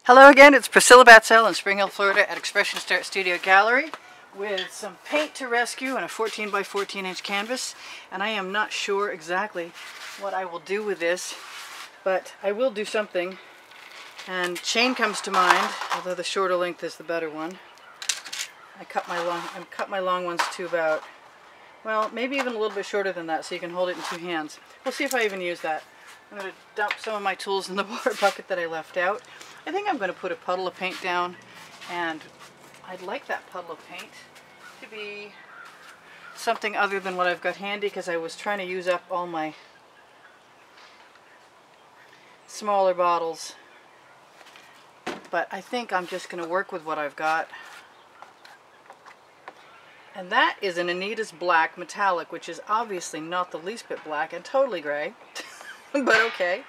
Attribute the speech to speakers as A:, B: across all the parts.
A: Hello again, it's Priscilla Batzell in Spring Hill, Florida at Expressionist Art Studio Gallery with some paint to rescue and a 14 by 14 inch canvas. And I am not sure exactly what I will do with this, but I will do something. And chain comes to mind, although the shorter length is the better one. I cut my long ones to about, well, maybe even a little bit shorter than that, so you can hold it in two hands. We'll see if I even use that. I'm going to dump some of my tools in the water bucket that I left out. I think I'm going to put a puddle of paint down, and I'd like that puddle of paint to be something other than what I've got handy, because I was trying to use up all my smaller bottles. But I think I'm just going to work with what I've got. And that is an Anita's Black Metallic, which is obviously not the least bit black and totally gray. But okay,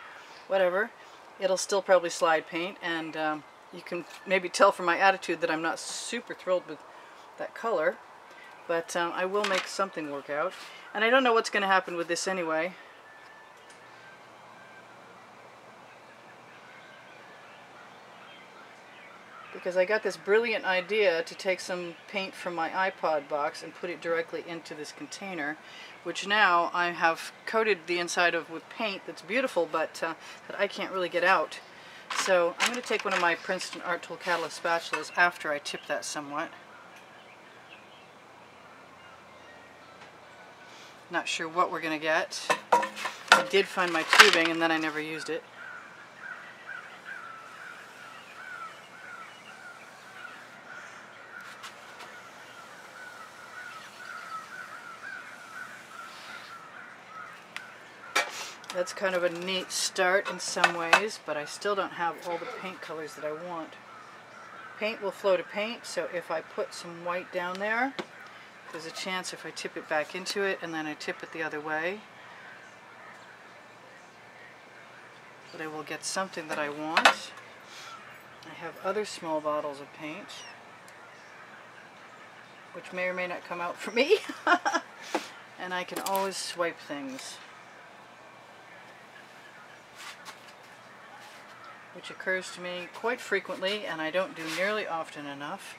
A: whatever. It'll still probably slide paint, and you can maybe tell from my attitude that I'm not super thrilled with that color. But I will make something work out. And I don't know what's going to happen with this anyway. Because I got this brilliant idea to take some paint from my iPod box and put it directly into this container, which now I have coated the inside of with paint that's beautiful, but that I can't really get out. So I'm going to take one of my Princeton Art Tool Catalyst spatulas after I tip that somewhat. Not sure what we're going to get. I did find my tubing and then I never used it. That's kind of a neat start in some ways, but I still don't have all the paint colors that I want. Paint will flow to paint, so if I put some white down there, there's a chance if I tip it back into it and then I tip it the other way, that I will get something that I want. I have other small bottles of paint, which may or may not come out for me. And I can always swipe things, which occurs to me quite frequently, and I don't do nearly often enough.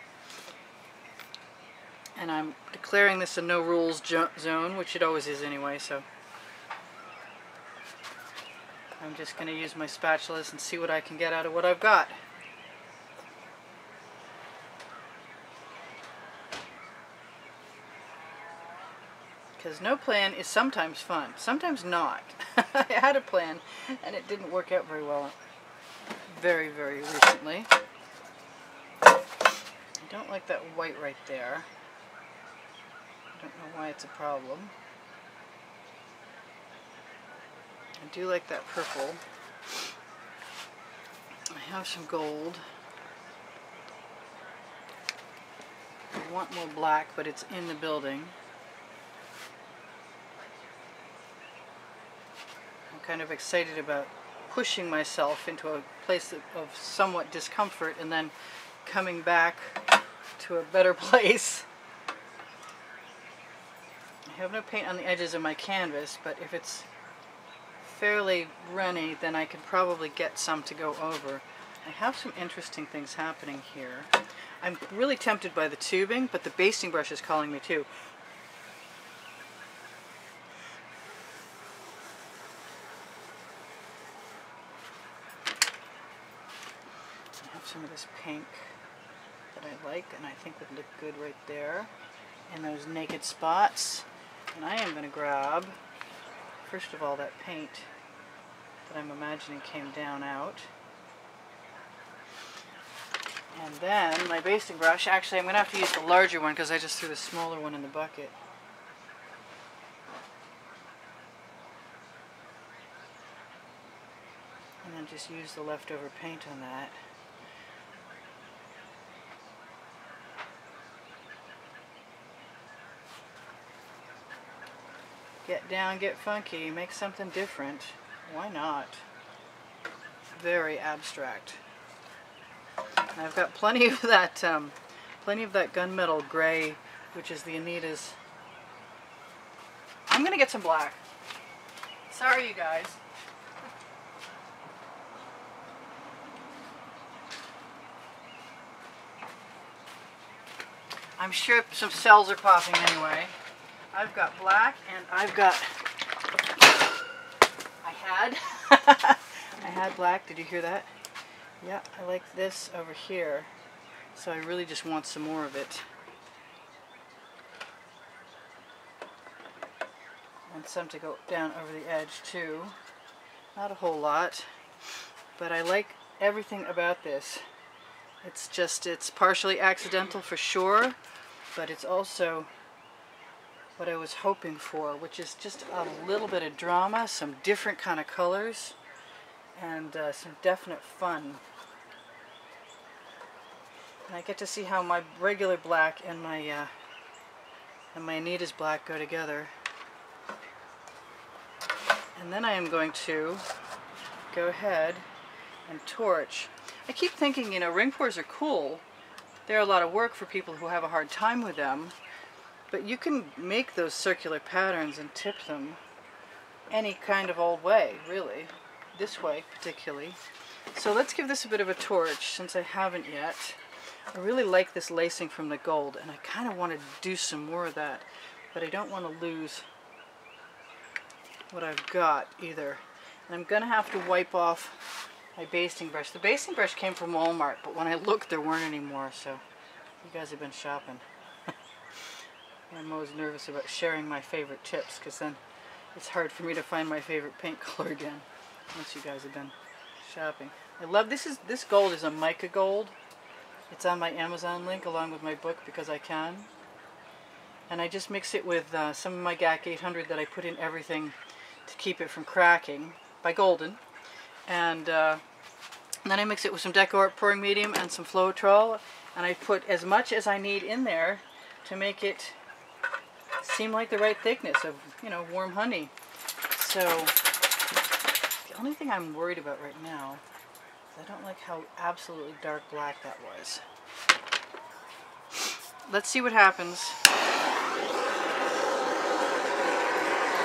A: And I'm declaring this a no rules zone, which it always is anyway, so I'm just going to use my spatulas and see what I can get out of what I've got. Because no plan is sometimes fun, sometimes not. I had a plan and it didn't work out very well. Very, very recently. I don't like that white right there. I don't know why it's a problem. I do like that purple. I have some gold. I want more black, but it's in the building. I'm kind of excited about pushing myself into a place of somewhat discomfort and then coming back to a better place. I have no paint on the edges of my canvas, but if it's fairly runny, then I could probably get some to go over. I have some interesting things happening here. I'm really tempted by the tubing, but the basting brush is calling me too. Some of this pink that I like and I think would look good right there in those naked spots. And I am going to grab, first of all, that paint that I'm imagining came down out. And then my basting brush. Actually, I'm going to have to use the larger one because I just threw the smaller one in the bucket. And then just use the leftover paint on that. Get down, get funky, make something different. Why not? Very abstract. And I've got plenty of that gunmetal gray, which is the Anita's. I'm gonna get some black. Sorry, you guys. I'm sure some cells are popping anyway. I've got black and I've got, I had black, did you hear that? Yeah, I like this over here. So I really just want some more of it. And some to go down over the edge too. Not a whole lot, but I like everything about this. It's just, it's partially accidental for sure, but it's also what I was hoping for, which is just a little bit of drama, some different kind of colors, and some definite fun. And I get to see how my regular black and my Anita's black go together. And then I am going to go ahead and torch. I keep thinking, you know, ring pours are cool. They're a lot of work for people who have a hard time with them. But you can make those circular patterns and tip them any kind of old way, really. This way, particularly. So let's give this a bit of a torch, since I haven't yet. I really like this lacing from the gold, and I kind of want to do some more of that. But I don't want to lose what I've got either. And I'm going to have to wipe off my basting brush. The basting brush came from Walmart, but when I looked there weren't any more, so you guys have been shopping. I'm always nervous about sharing my favorite tips, because then it's hard for me to find my favorite paint color again once you guys have been shopping. I love this. This gold is a mica gold. It's on my Amazon link along with my book, because I can. And I just mix it with some of my GAC 800 that I put in everything to keep it from cracking by Golden. And then I mix it with some Deco Art pouring medium and some Floetrol, and I put as much as I need in there to make it seem like the right thickness of, you know, warm honey. So the only thing I'm worried about right now is I don't like how absolutely dark black that was. Let's see what happens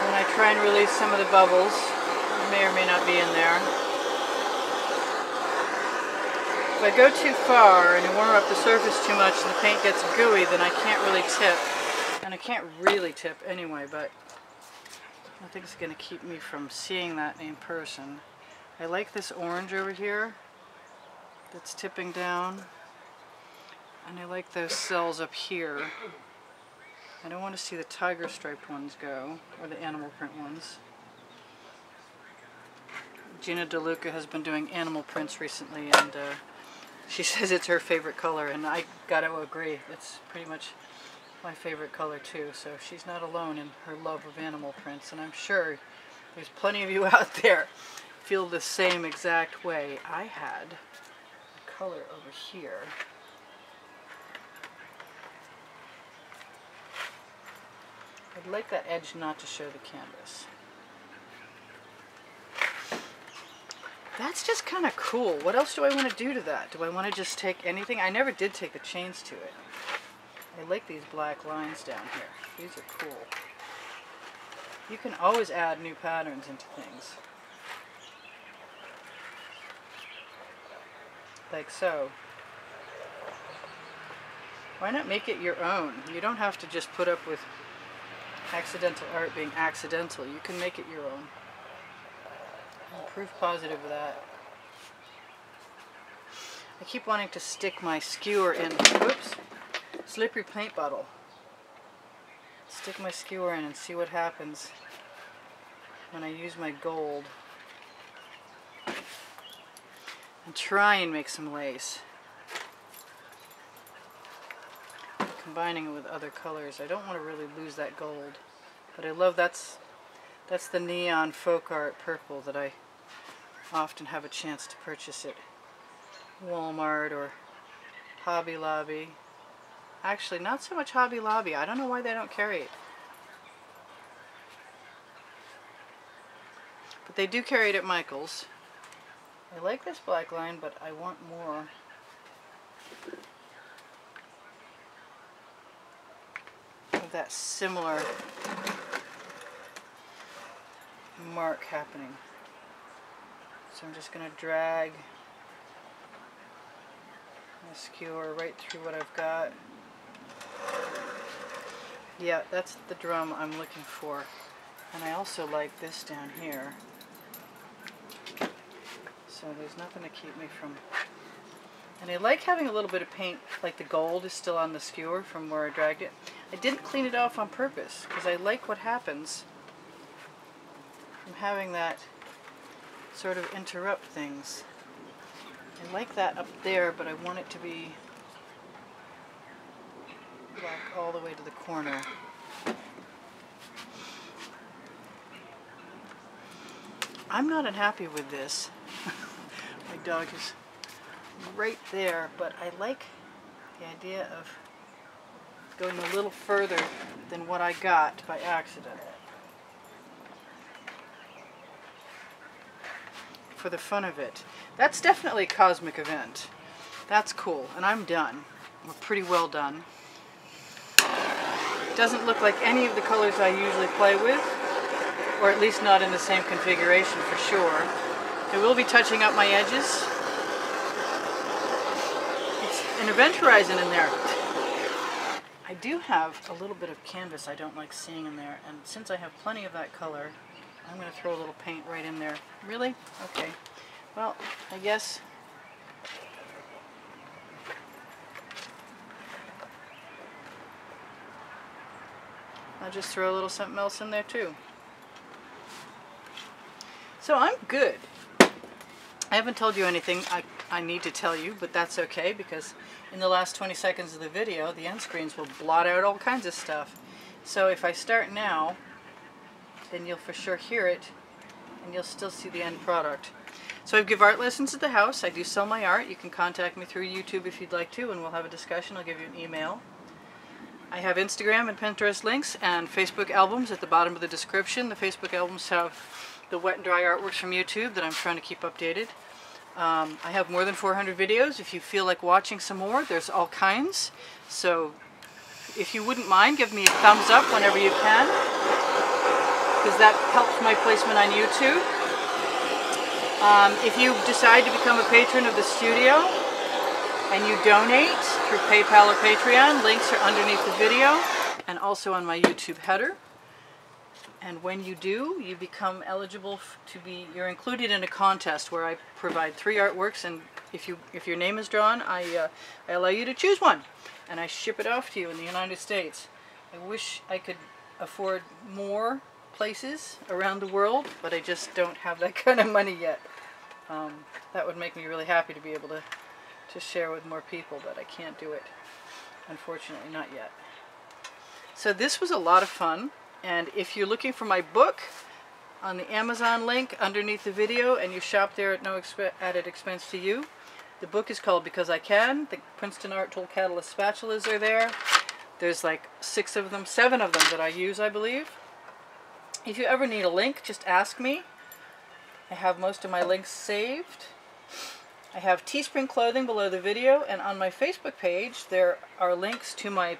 A: when I try and release some of the bubbles. It may or may not be in there. If I go too far and I warm up the surface too much and the paint gets gooey, then I can't really tip. And I can't really tip anyway, but nothing's going to keep me from seeing that in person. I like this orange over here that's tipping down. And I like those cells up here. I don't want to see the tiger striped ones go, or the animal print ones. Gina DeLuca has been doing animal prints recently, and she says it's her favorite color, and I gotta agree. It's pretty much my favorite color too, so she's not alone in her love of animal prints, and I'm sure there's plenty of you out there feel the same exact way. I had a color over here. I'd like that edge not to show the canvas. That's just kind of cool. What else do I want to do to that? Do I want to just take anything? I never did take the chains to it. I like these black lines down here. These are cool. You can always add new patterns into things. Like so. Why not make it your own? You don't have to just put up with accidental art being accidental. You can make it your own. I'm proof positive of that. I keep wanting to stick my skewer in, whoops, slippery paint bottle. Stick my skewer in and see what happens when I use my gold. And try and make some lace. Combining it with other colors. I don't want to really lose that gold. But I love that's the neon folk art purple that I often have a chance to purchase at Walmart or Hobby Lobby. Actually, not so much Hobby Lobby. I don't know why they don't carry it. But they do carry it at Michael's. I like this black line, but I want more. Of that similar mark happening. So I'm just going to drag my skewer right through what I've got. Yeah, that's the drum I'm looking for. And I also like this down here. So there's nothing to keep me from... And I like having a little bit of paint, like the gold is still on the skewer from where I dragged it. I didn't clean it off on purpose, because I like what happens from having that sort of interrupt things. I like that up there, but I want it to be black all the way to the corner. I'm not unhappy with this. My dog is right there, but I like the idea of going a little further than what I got by accident. For the fun of it. That's definitely a cosmic event. That's cool, and I'm done. We're pretty well done. Doesn't look like any of the colors I usually play with, or at least not in the same configuration for sure. I will be touching up my edges. It's an event horizon in there. I do have a little bit of canvas I don't like seeing in there, and since I have plenty of that color, I'm going to throw a little paint right in there. Really? Okay. Well, I guess I'll just throw a little something else in there too. So I'm good. I haven't told you anything I need to tell you, but that's okay, because in the last 20 seconds of the video, the end screens will blot out all kinds of stuff. So if I start now, then you'll for sure hear it, and you'll still see the end product. So I give art lessons at the house. I do sell my art. You can contact me through YouTube if you'd like to, and we'll have a discussion. I'll give you an email. I have Instagram and Pinterest links and Facebook albums at the bottom of the description. The Facebook albums have the wet and dry artworks from YouTube that I'm trying to keep updated. I have more than 400 videos. If you feel like watching some more, there's all kinds. So if you wouldn't mind, give me a thumbs up whenever you can, because that helps my placement on YouTube. If you decide to become a patron of the studio and you donate through PayPal or Patreon, links are underneath the video and also on my YouTube header. And when you do, you become eligible to be, you're included in a contest where I provide 3 artworks, and if your name is drawn, I allow you to choose one, and I ship it off to you in the United States. I wish I could afford more places around the world, but I just don't have that kind of money yet. That would make me really happy to be able to share with more people, but I can't do it, unfortunately, not yet. So this was a lot of fun. And if you're looking for my book, on the Amazon link underneath the video, and you shop there at no added expense to you, the book is called Because I Can. The Princeton Art Tool Catalyst spatulas are there. There's like 6 of them, 7 of them that I use, I believe. If you ever need a link, just ask me. I have most of my links saved. I have Teespring clothing below the video, and on my Facebook page there are links to my...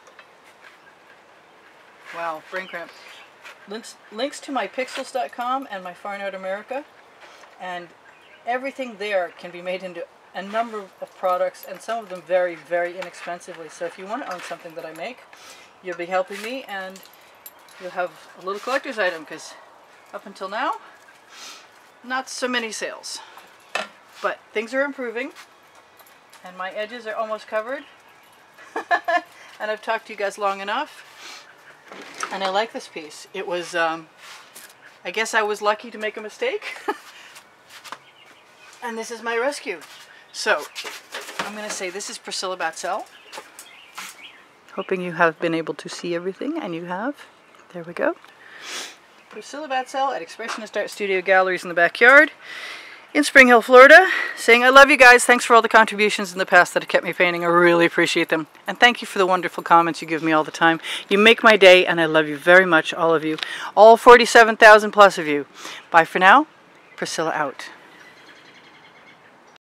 A: Wow, brain cramp. Links to my pixels.com and my Far North America, and everything there can be made into a number of products, and some of them very, very inexpensively. So if you want to own something that I make, you'll be helping me, and you'll have a little collector's item, because up until now, not so many sales. But things are improving, and my edges are almost covered, and I've talked to you guys long enough. And I like this piece. It was, I guess I was lucky to make a mistake. And this is my rescue. So, I'm going to say this is Priscilla Batzell. Hoping you have been able to see everything, and you have. There we go. Priscilla Batzell at Expressionist Art Studio Galleries in the Backyard in Spring Hill, Florida, saying I love you guys. Thanks for all the contributions in the past that have kept me painting. I really appreciate them. And thank you for the wonderful comments you give me all the time. You make my day, and I love you very much, all of you. All 47,000 plus of you. Bye for now. Priscilla out.